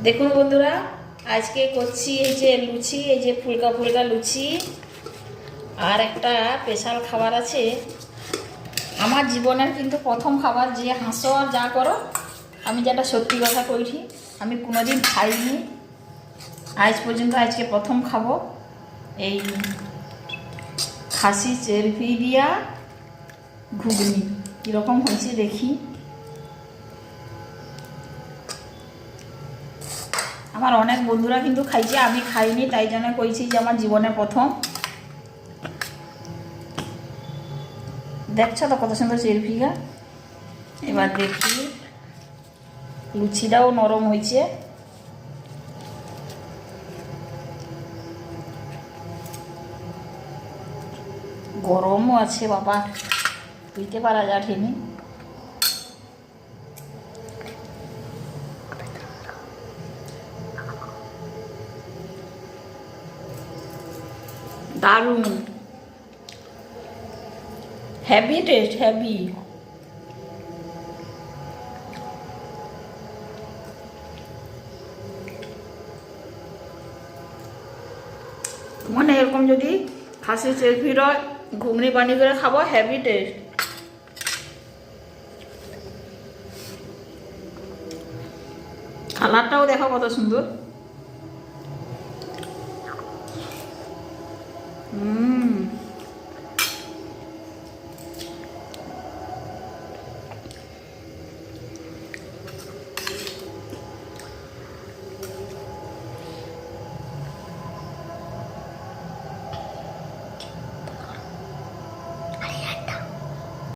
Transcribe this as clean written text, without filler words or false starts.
দেখুন বন্ধুরা, আজকে করছি এই যে লুচি, এই যে ফুলকা ফুলকা লুচি। আর একটা স্পেশাল খাবার আছে আমার জীবনের, কিন্তু প্রথম খাবার। যে হাসো আর যা করো, আমি যেটা সত্যি কথা কইছি, আমি কোনোদিন খাইনি আজ পর্যন্ত। আজকে প্রথম খাবো এই খাসি চেরপি দিয়া ঘুগনি। কীরকম হয়েছে দেখি। আমার অনেক বন্ধুরা কিন্তু খাইছে, আমি খাইনি, তাই জন্য কইছি যে আমার জীবনে প্রথম। দেখছো তো কত সুন্দর চেরপিগা। এবার দেখি, লুচিটাও নরম হয়েছে। গরমও আছে বাবা, বুঝতে পারা যায়নি। দারুণ, হেভি টেস্ট, হেভি। মানে এরকম যদি খাসি চেরপির ঘুগনি বানিয়ে করে খাবো, হেভি টেস্ট। কালারটাও দেখো কত সুন্দর।